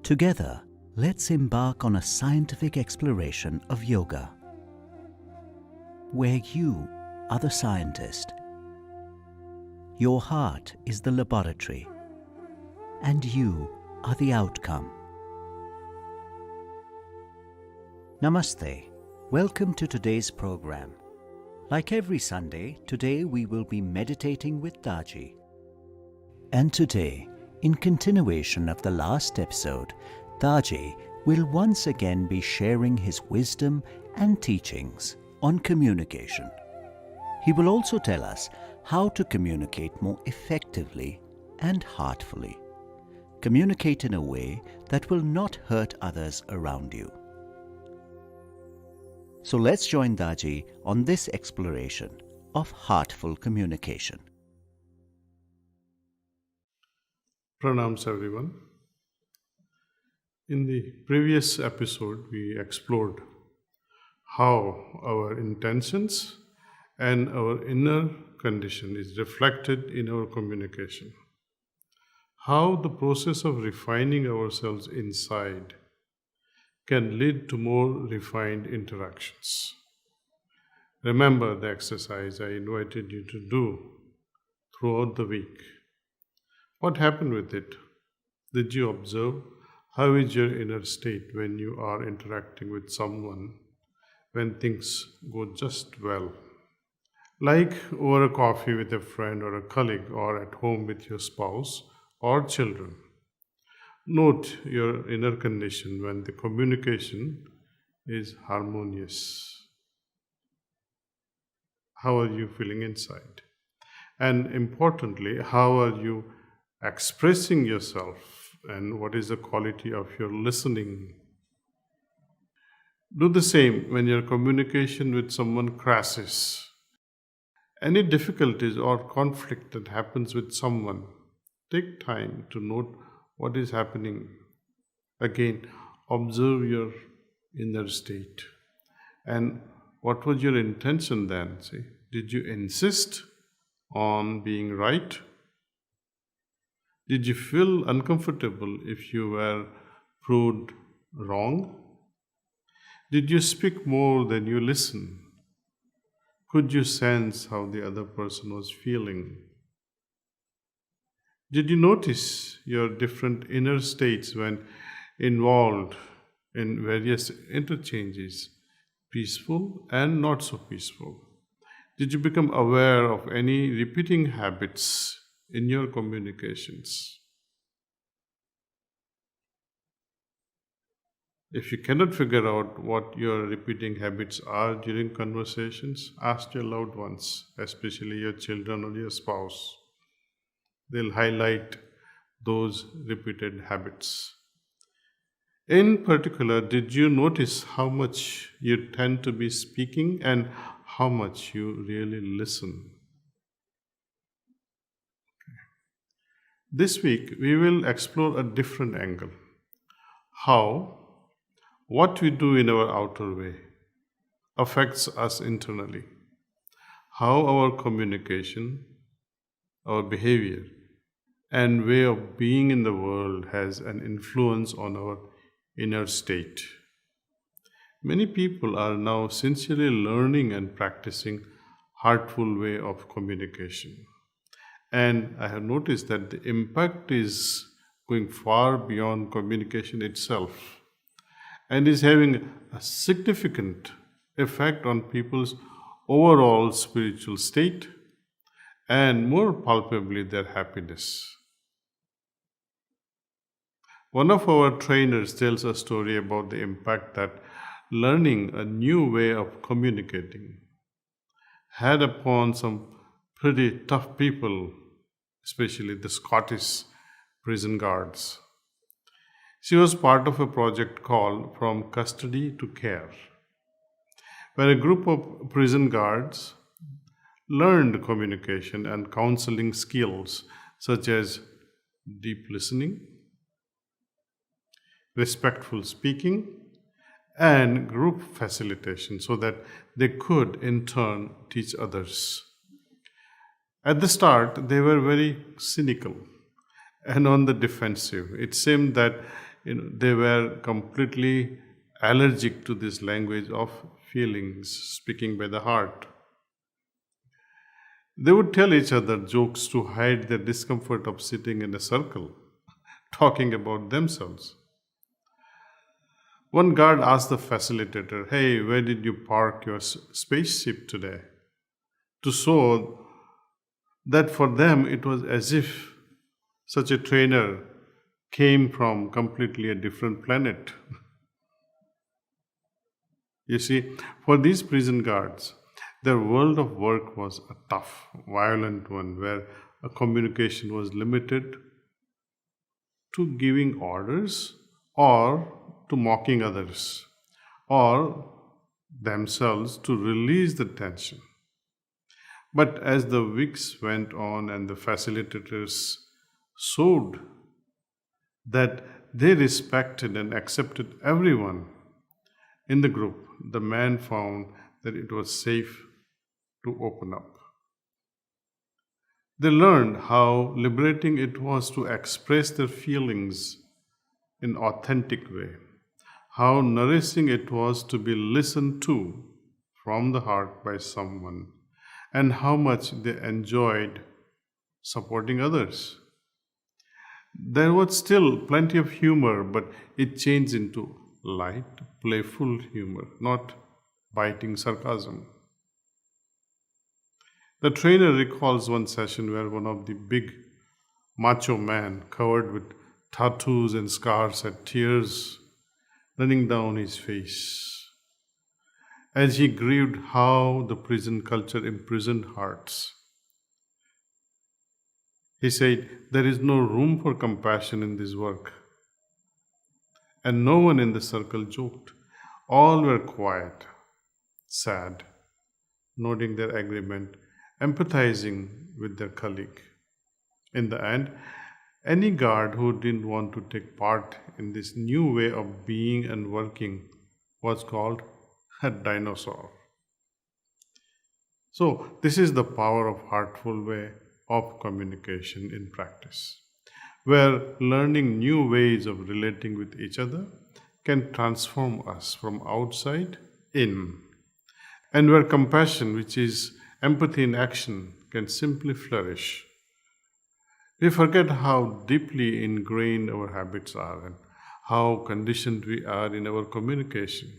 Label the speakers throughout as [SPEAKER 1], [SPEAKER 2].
[SPEAKER 1] Together, let's embark on a scientific exploration of yoga, where you are the scientist, your heart is the laboratory, and you are the outcome. Namaste. Welcome to today's program. Like every Sunday, today we will be meditating with Daaji. And today, in continuation of the last episode, Daaji will once again be sharing his wisdom and teachings on communication. He will also tell us how to communicate more effectively and heartfully. Communicate in a way that will not hurt others around you. So let's join Daaji on this exploration of heartful communication.
[SPEAKER 2] Pranams everyone. In the previous episode, we explored how our intentions and our inner condition is reflected in our communication. How the process of refining ourselves inside can lead to more refined interactions. Remember the exercise I invited you to do throughout the week. What happened with it? Did you observe how is your inner state when you are interacting with someone, when things go just well? Like over a coffee with a friend or a colleague, or at home with your spouse or children. Note your inner condition when the communication is harmonious. How are you feeling inside? And importantly, how are you expressing yourself, and what is the quality of your listening? Do the same when your communication with someone crashes. Any difficulties or conflict that happens with someone, take time to note what is happening. Again, observe your inner state. And what was your intention then? See, did you insist on being right? Did you feel uncomfortable if you were proved wrong? Did you speak more than you listen? Could you sense how the other person was feeling? Did you notice your different inner states when involved in various interchanges, peaceful and not so peaceful? Did you become aware of any repeating habits in your communications? If you cannot figure out what your repeating habits are during conversations, ask your loved ones, especially your children or your spouse. They'll highlight those repeated habits. In particular, did you notice how much you tend to be speaking and how much you really listen? This week, we will explore a different angle. How what we do in our outer way affects us internally. How our communication, our behavior, and way of being in the world has an influence on our inner state. Many people are now sincerely learning and practicing heartful way of communication. And I have noticed that the impact is going far beyond communication itself and is having a significant effect on people's overall spiritual state and more palpably their happiness. One of our trainers tells a story about the impact that learning a new way of communicating had upon some pretty tough people, especially the Scottish prison guards. She was part of a project called From Custody to Care, where a group of prison guards learned communication and counseling skills such as deep listening, respectful speaking, and group facilitation so that they could in turn teach others. At the start, they were very cynical and on the defensive. It seemed that They were completely allergic to this language of feelings, speaking by the heart. They would tell each other jokes to hide their discomfort of sitting in a circle, talking about themselves. One guard asked the facilitator, "Hey, where did you park your spaceship today?" To show that for them it was as if such a trainer came from completely a different planet. You see, for these prison guards, their world of work was a tough, violent one where a communication was limited to giving orders or to mocking others or themselves to release the tension. But as the weeks went on and the facilitators showed that they respected and accepted everyone in the group, the man found that it was safe to open up. They learned how liberating it was to express their feelings in authentic way, how nourishing it was to be listened to from the heart by someone, and how much they enjoyed supporting others. There was still plenty of humor, but it changed into light, playful humor, not biting sarcasm. The trainer recalls one session where one of the big macho man, covered with tattoos and scars, had tears running down his face as he grieved how the prison culture imprisoned hearts. He said, "There is no room for compassion in this work." And no one in the circle joked. All were quiet, sad, nodding their agreement, empathizing with their colleague. In the end, any guard who didn't want to take part in this new way of being and working was called a dinosaur. So, this is the power of heartful way of communication in practice, where learning new ways of relating with each other can transform us from outside in, and where compassion, which is empathy in action, can simply flourish. We forget how deeply ingrained our habits are and how conditioned we are in our communication.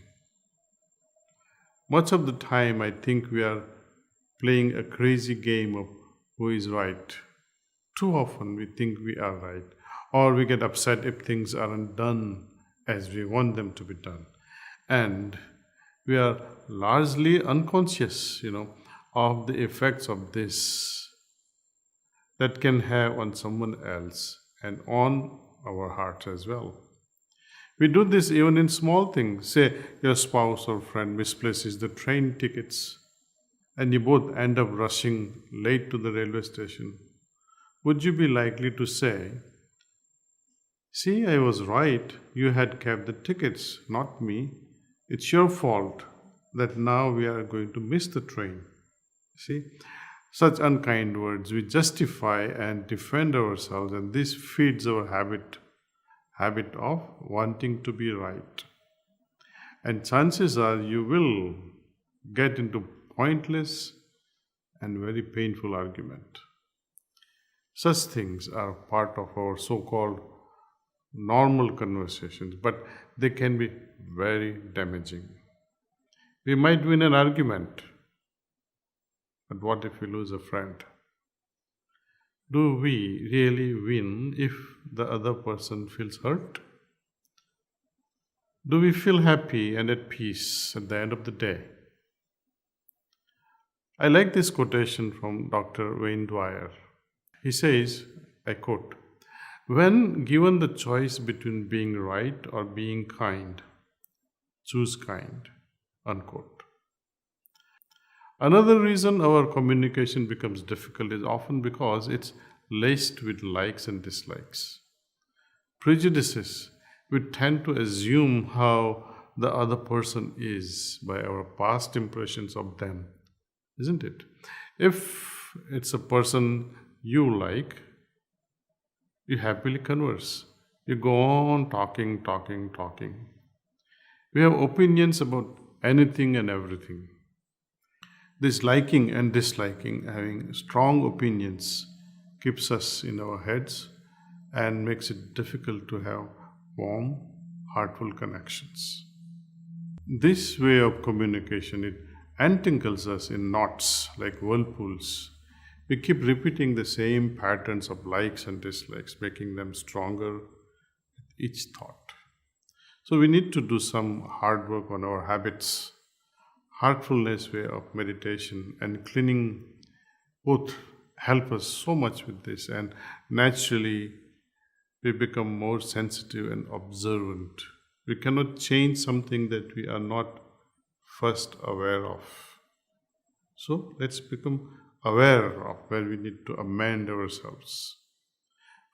[SPEAKER 2] Much of the time, I think we are playing a crazy game of who is right. Too often, we think we are right, or we get upset if things aren't done as we want them to be done. And we are largely unconscious, of the effects of this that can have on someone else and on our hearts as well. We do this even in small things. Say your spouse or friend misplaces the train tickets and you both end up rushing late to the railway station. Would you be likely to say, "See, I was right, you had kept the tickets, not me. It's your fault that now we are going to miss the train"? See, such unkind words, we justify and defend ourselves, and this feeds our habit of wanting to be right. And chances are you will get into pointless and very painful argument. Such things are part of our so-called normal conversations, but they can be very damaging. We might win an argument, but what if we lose a friend? Do we really win if the other person feels hurt? Do we feel happy and at peace at the end of the day? I like this quotation from Dr. Wayne Dwyer. He says, I quote, "When given the choice between being right or being kind, choose kind," unquote. Another reason our communication becomes difficult is often because it's laced with likes and dislikes. Prejudices, we tend to assume how the other person is by our past impressions of them, isn't it? If it's a person you like, you happily converse. You go on talking, talking, talking. We have opinions about anything and everything. This liking and disliking, having strong opinions, keeps us in our heads and makes it difficult to have warm, heartful connections. This way of communication, it entangles us in knots like whirlpools. We keep repeating the same patterns of likes and dislikes, making them stronger with each thought. So we need to do some hard work on our habits. Heartfulness way of meditation and cleaning both help us so much with this, and naturally we become more sensitive and observant. We cannot change something that we are not first aware of. So let's become aware of where we need to amend ourselves.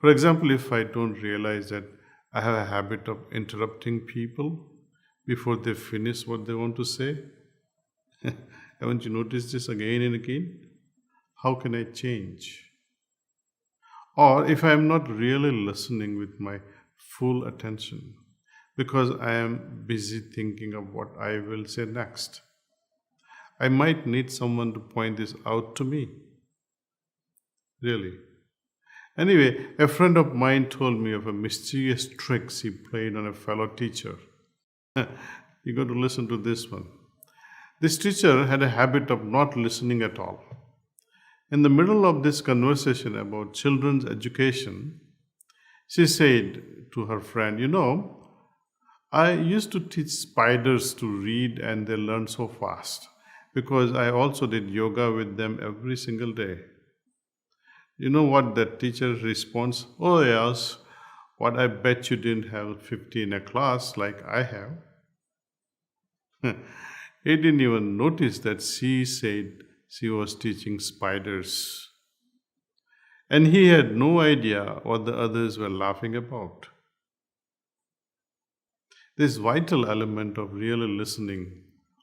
[SPEAKER 2] For example, if I don't realize that I have a habit of interrupting people before they finish what they want to say, haven't you noticed this again and again? How can I change? Or if I am not really listening with my full attention because I am busy thinking of what I will say next, I might need someone to point this out to me. Really. Anyway, a friend of mine told me of a mischievous trick he played on a fellow teacher. You got to listen to this one. This teacher had a habit of not listening at all. In the middle of this conversation about children's education, she said to her friend, "You know, I used to teach spiders to read and they learn so fast because I also did yoga with them every single day." You know what that teacher responds? "Oh, yes, what I bet you didn't have 50 in a class like I have." He didn't even notice that she said she was teaching spiders. And he had no idea what the others were laughing about. This vital element of really listening,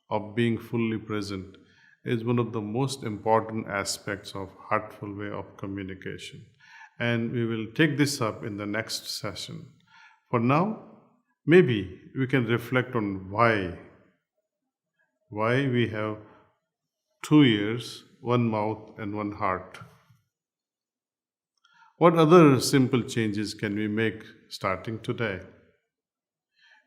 [SPEAKER 2] of being fully present, is one of the most important aspects of heartful way of communication. And we will take this up in the next session. For now, maybe we can reflect on why we have two ears, one mouth, and one heart. What other simple changes can we make starting today?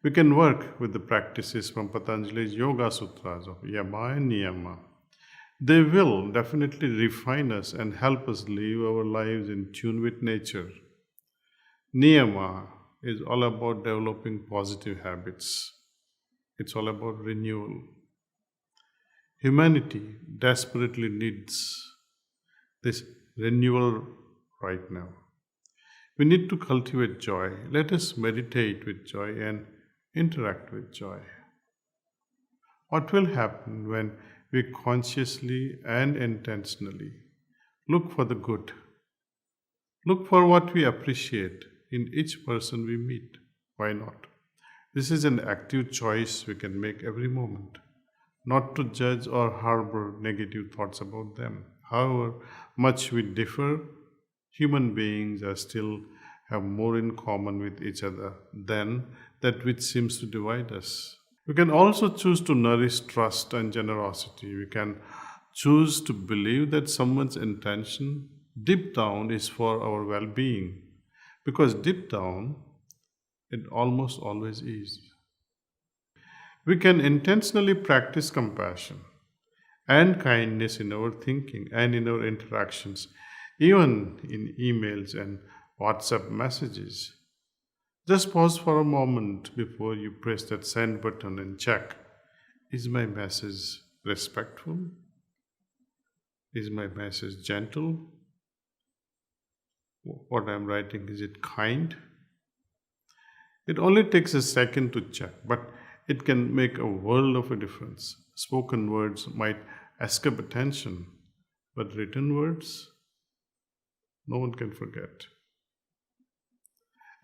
[SPEAKER 2] We can work with the practices from Patanjali's Yoga Sutras of Yama and Niyama. They will definitely refine us and help us live our lives in tune with nature. Niyama is all about developing positive habits. It's all about renewal. Humanity desperately needs this renewal right now. We need to cultivate joy. Let us meditate with joy and interact with joy. What will happen when we consciously and intentionally look for the good? Look for what we appreciate in each person we meet. Why not? This is an active choice we can make every moment, not to judge or harbor negative thoughts about them. However much we differ, human beings are still have more in common with each other than that which seems to divide us. We can also choose to nourish trust and generosity. We can choose to believe that someone's intention deep down is for our well being, because deep down it almost always is. We can intentionally practice compassion and kindness in our thinking and in our interactions, even in emails and WhatsApp messages. Just pause for a moment before you press that send button and check, is my message respectful? Is my message gentle? What I'm writing, is it kind? It only takes a second to check, but it can make a world of a difference. Spoken words might escape attention, but written words, no one can forget.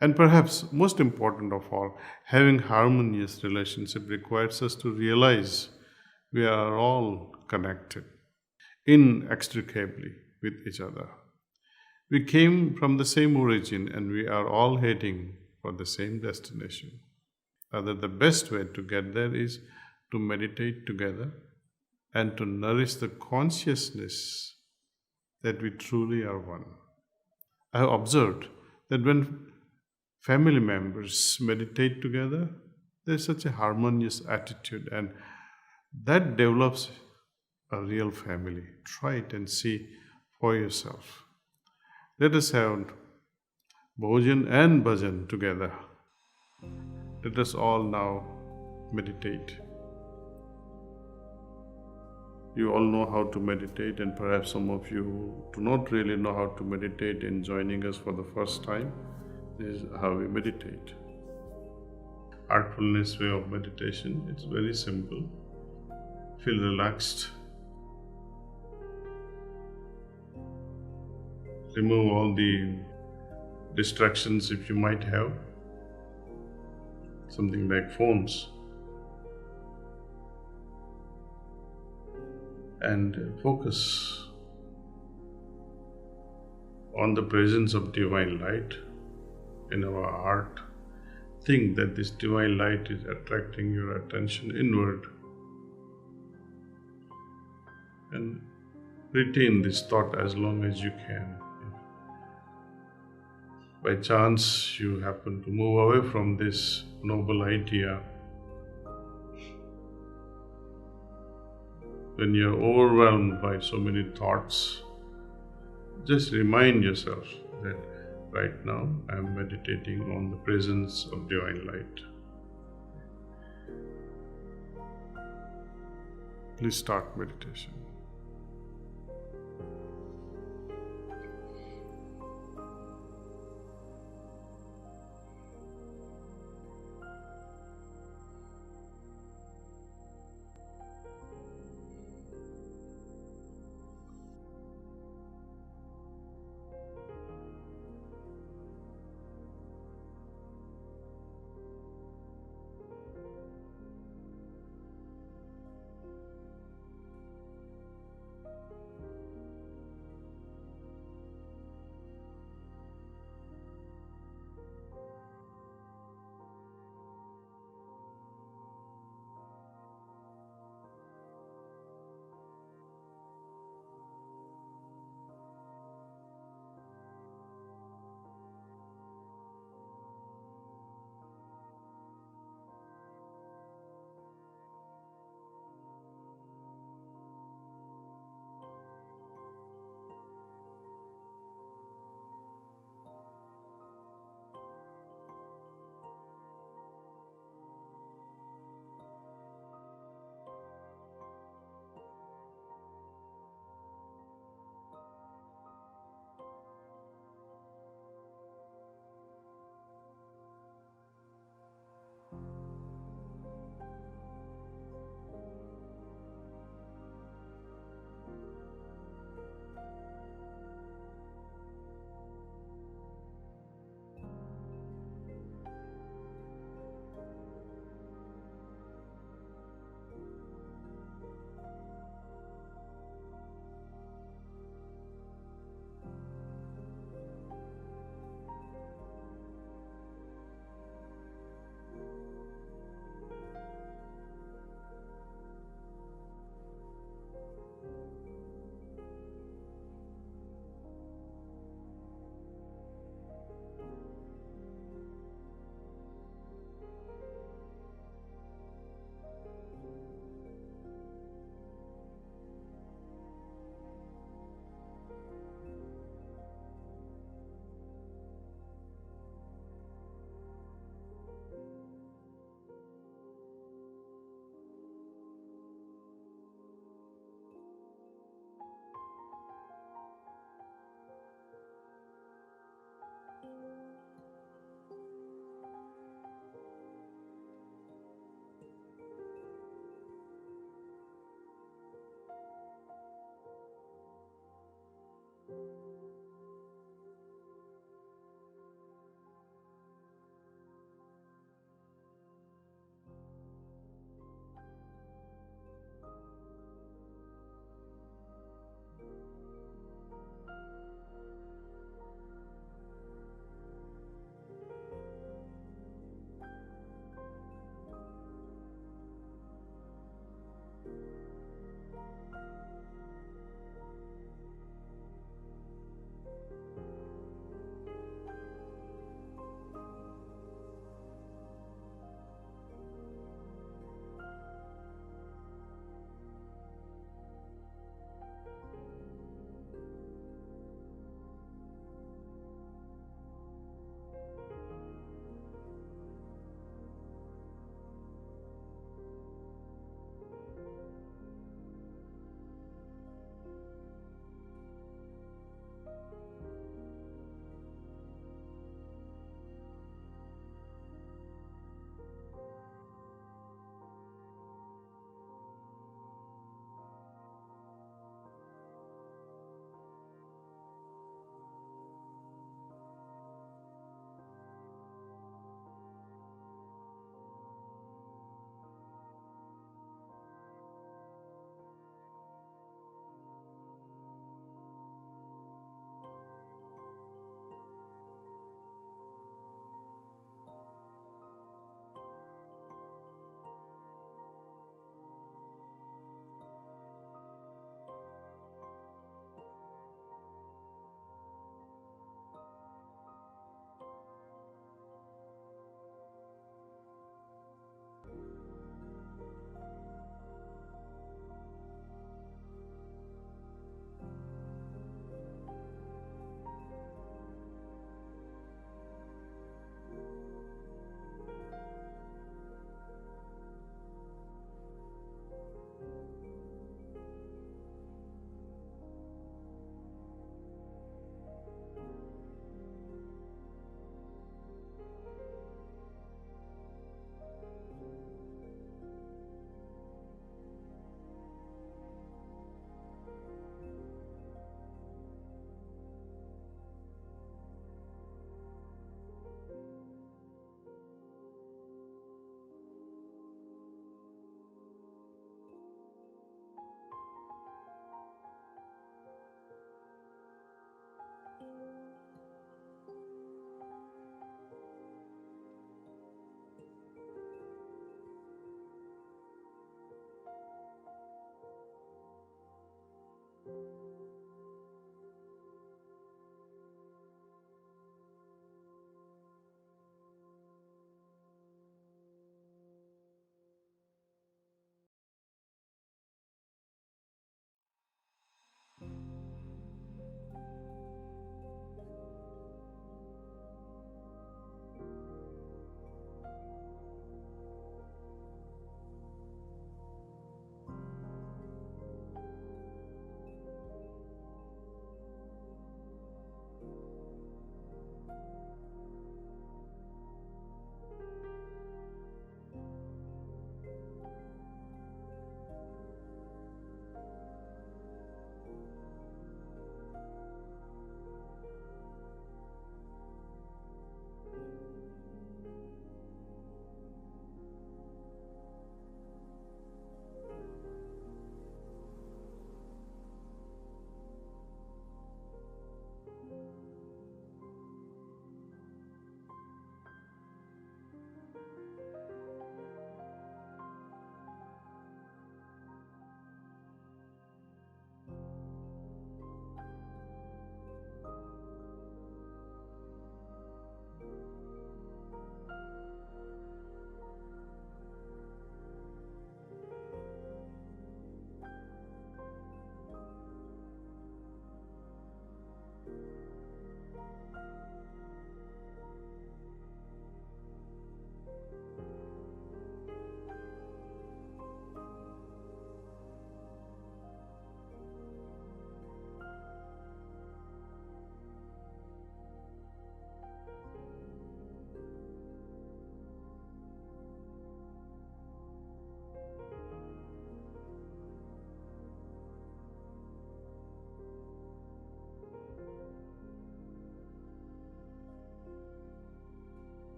[SPEAKER 2] And perhaps most important of all, having harmonious relationship requires us to realize we are all connected inextricably with each other. We came from the same origin and we are all heading for the same destination. Rather, the best way to get there is to meditate together and to nourish the consciousness that we truly are one. I have observed that when family members meditate together, there's such a harmonious attitude, and that develops a real family. Try it and see for yourself. Let us have bhojan and bhajan together. Let us all now meditate. You all know how to meditate, and perhaps some of you do not really know how to meditate in joining us for the first time. This is how we meditate. Heartfulness way of meditation. It's very simple. Feel relaxed. Remove all the distractions if you might have. Something like phones. And focus on the presence of divine light in our heart. Think that this divine light is attracting your attention inward, and retain this thought as long as you can. If by chance you happen to move away from this noble idea, when you're overwhelmed by so many thoughts, just remind yourself that right now I am meditating on the presence of divine light. Please start meditation.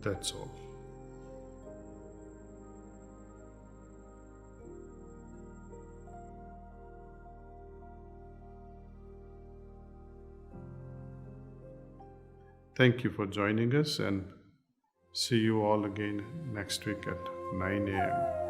[SPEAKER 2] That's all. Thank you for joining us, and see you all again next week at 9 a.m.